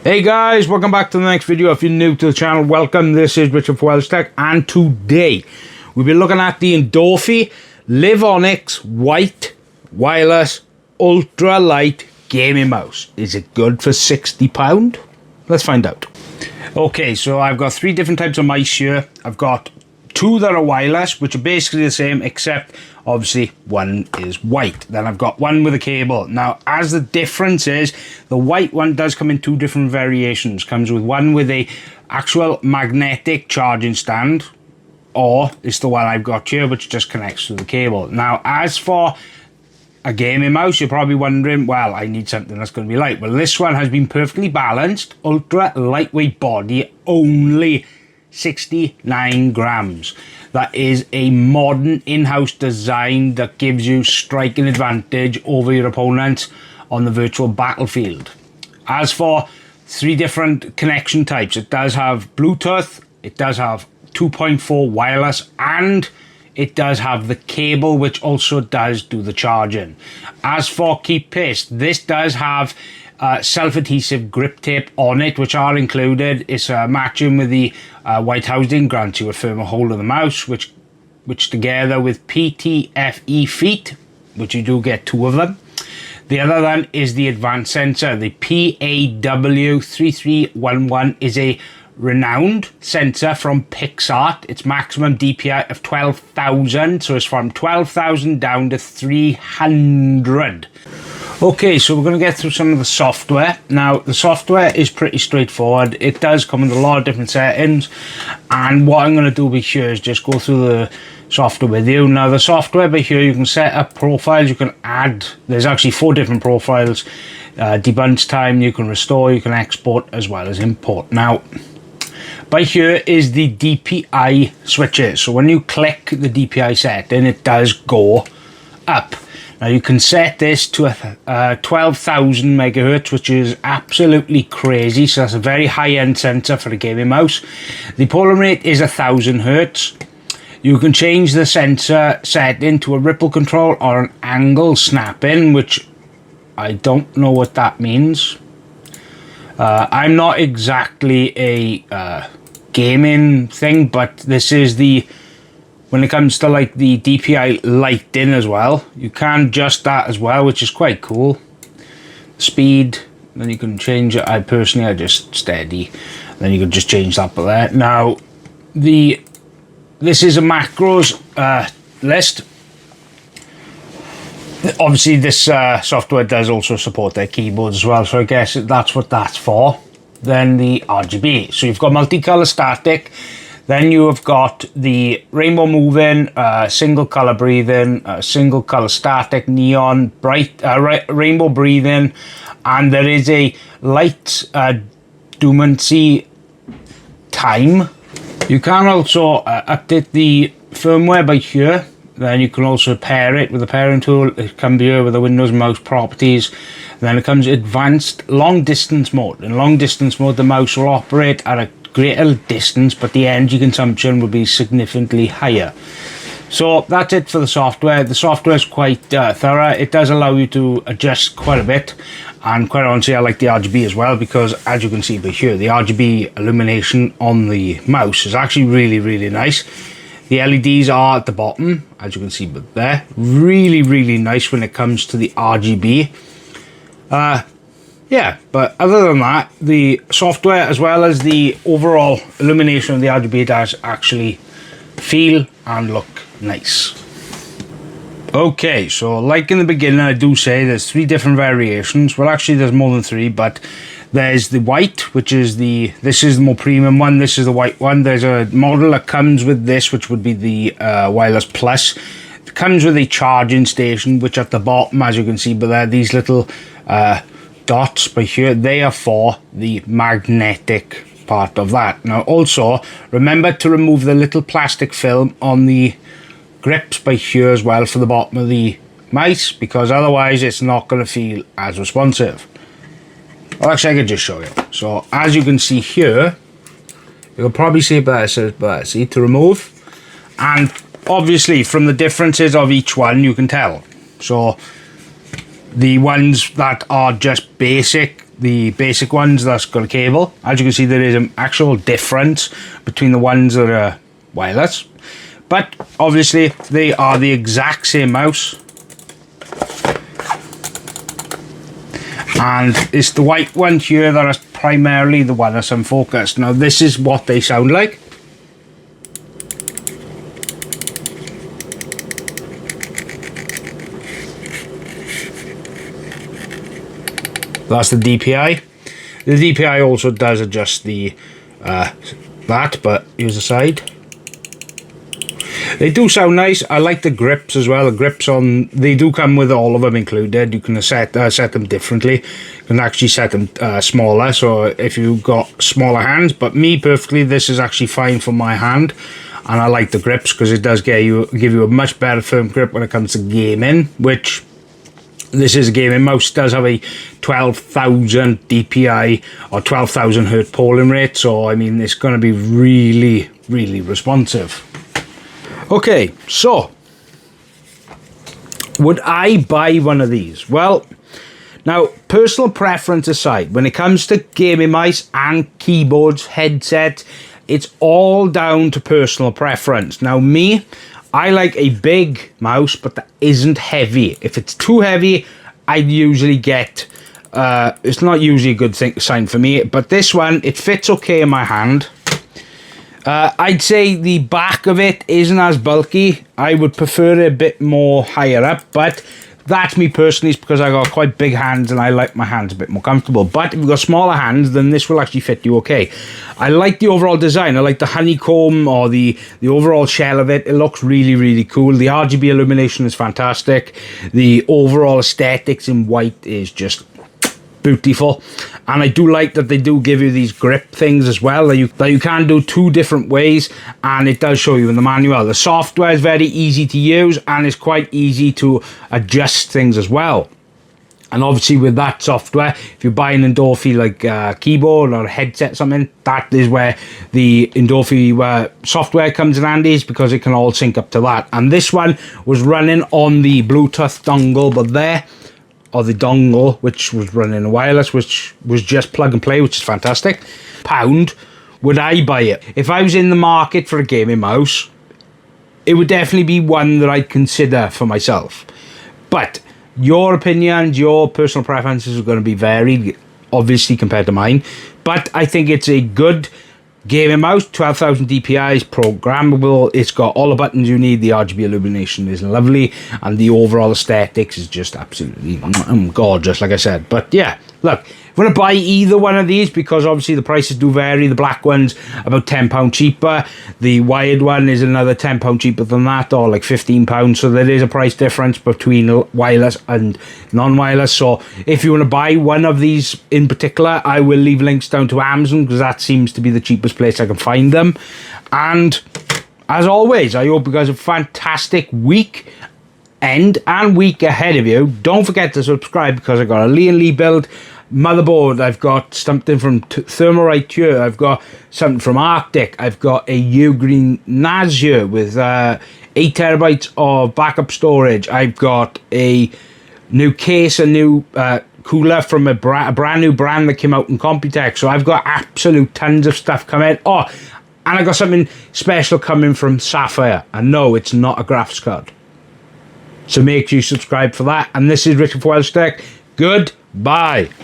Hey guys, welcome back to the next video. If you're new to the channel, welcome. This is Richard from WELSHYTECH, and today we'll be looking at the Endorfy LIV Onyx White Wireless Ultra Light Gaming Mouse. Is it good for £60? Let's find out. Okay, so I've got three different types of mice here. I've got two that are wireless, which are basically the same, except obviously one is white. Then I've got one with a cable. Now, as the difference is, the white one does come in two different variations. Comes with one with a actual magnetic charging stand, or it's the one I've got here, which just connects to the cable. Now, as for a gaming mouse, you're probably wondering, well, I need something that's going to be light. Well, this one has been perfectly balanced, ultra lightweight body, only 69 grams. That is a modern in-house design that gives you striking advantage over your opponents on the virtual battlefield. As for three different connection types, it does have Bluetooth, it does have 2.4 wireless, and it does have the cable, which also does do the charging. As for keep paste, this does have self-adhesive grip tape on it, which are included. It's matching with the white housing, grants you a firmer hold of the mouse, which together with PTFE feet, which you do get two of them. The other one is the advanced sensor. The PAW3311 is a renowned sensor from Pixart. Its maximum DPI of 12,000, so it's from 12,000 down to 300. Okay, so we're going to get through some of the software. Now, the software is pretty straightforward. It does come with a lot of different settings, and what I'm going to do over here is just go through the software with you. Now, the software over here, you can set up profiles, you can add, there's actually 4 different profiles. Debunch time, you can restore, you can export, as well as import. Now, by here is the DPI switches. So when you click the DPI setting, it does go up. Now you can set this to a 12,000 megahertz, which is absolutely crazy. So that's a very high-end sensor for a gaming mouse. The polling rate is 1,000 hertz. You can change the sensor setting to a ripple control or an angle snapping, which I don't know what that means. I'm not exactly a gaming thing, but this is the, when it comes to like the DPI lighting as well, you can adjust that as well, which is quite cool. Speed, then you can change it. I just steady, then you can just change that by there. Now, this is a macros list. Obviously, this software does also support their keyboards as well, so I guess that's what that's for. Then the RGB. So you've got multicolor static. Then you have got the rainbow moving, single color breathing, single color static, neon, bright, rainbow breathing, and there is a light dormancy time. You can also update the firmware by here. Then you can also pair it with the pairing tool. It comes here with the Windows mouse properties. Then it comes advanced long distance mode. In long distance mode, the mouse will operate at a greater distance, but the energy consumption will be significantly higher. So that's it for the software. The software is quite thorough. It does allow you to adjust quite a bit, and quite honestly, I like the RGB as well, because as you can see by here, the RGB illumination on the mouse is actually really nice. The LEDs are at the bottom, as you can see, but they're really nice when it comes to the RGB. Yeah, but other than that, the software as well as the overall illumination of the RGB does actually feel and look nice. Okay, so like in the beginning, I do say there's 3 different variations. Well, actually, there's more than 3, but there's the white, which is this is the more premium one. This is the white one. There's a model that comes with this, which would be the Wireless Plus. It comes with a charging station, which at the bottom, as you can see, but there, these little dots by here, they are for the magnetic part of that. Now, also, remember to remove the little plastic film on the grips by here as well for the bottom of the mice, because otherwise it's not going to feel as responsive. Well, actually, I can just show you. So, as you can see here, you can probably see it better, see, to remove. And obviously, from the differences of each one, you can tell. So, the ones that are just basic the basic ones that's got a cable. As you can see, there is an actual difference between the ones that are wireless, but obviously they are the exact same mouse, and it's the white one here that is primarily the one that's unfocused. Now this is what they sound like. That's the DPI. The DPI also does adjust the that, but here's the side. They do sound nice. I like the grips as well. The grips on, they do come with all of them included. You can set them differently. You can actually set them smaller, so if you've got smaller hands. But me, perfectly, this is actually fine for my hand. And I like the grips because it does give you a much better firm grip when it comes to gaming, which this is a gaming mouse. Does have a 12,000 DPI or 12,000 hertz polling rate, so I mean it's going to be really, really responsive. Okay, so would I buy one of these? Well, now personal preference aside, when it comes to gaming mice and keyboards, headsets, it's all down to personal preference. Now me, I like a big mouse, but that isn't heavy. If it's too heavy, I usually get, it's not usually a good sign for me, but this one, it fits okay in my hand. I'd say the back of it isn't as bulky. I would prefer it a bit more higher up, but that's me personally. It's because I got quite big hands and I like my hands a bit more comfortable. But if you've got smaller hands, then this will actually fit you okay. I like the overall design. I like the honeycomb or the overall shell of it. It looks really, really cool. The RGB illumination is fantastic. The overall aesthetics in white is just beautiful, and I do like that they do give you these grip things as well that you can do two different ways, and it does show you in the manual. The software is very easy to use and it's quite easy to adjust things as well. And obviously with that software, if you buy an Endorfy like keyboard or a headset or something, that is where the Endorfy software comes in handy, because it can all sync up to that. And this one was running on the Bluetooth dongle, but there, or the dongle, which was running wireless, which was just plug and play, which is fantastic. Pound, would I buy it? If I was in the market for a gaming mouse, it would definitely be one that I'd consider for myself. But your opinions, your personal preferences are going to be varied, obviously, compared to mine. But I think it's a good gaming mouse. 12,000 DPI, is programmable. It's got all the buttons you need. The RGB illumination is lovely, and the overall aesthetics is just absolutely gorgeous, like I said. But yeah, look, I'm going to buy either one of these because obviously the prices do vary. The black one's about £10 cheaper. The wired one is another £10 cheaper than that, or like £15. So there is a price difference between wireless and non-wireless. So if you want to buy one of these in particular, I will leave links down to Amazon because that seems to be the cheapest place I can find them. And as always, I hope you guys have a fantastic week and week ahead of you. Don't forget to subscribe because I got a Lian Li build motherboard. I've got something from Thermalright here. I've got something from Arctic. I've got a Ugreen NAS here with 8 terabytes of backup storage. I've got a new case, a new cooler from a brand new brand that came out in Computech. So I've got absolute tons of stuff coming. Oh, and I got something special coming from Sapphire. And no, it's not a graphics card. So make sure you subscribe for that. And this is Richard for WELSHYTECH. Goodbye.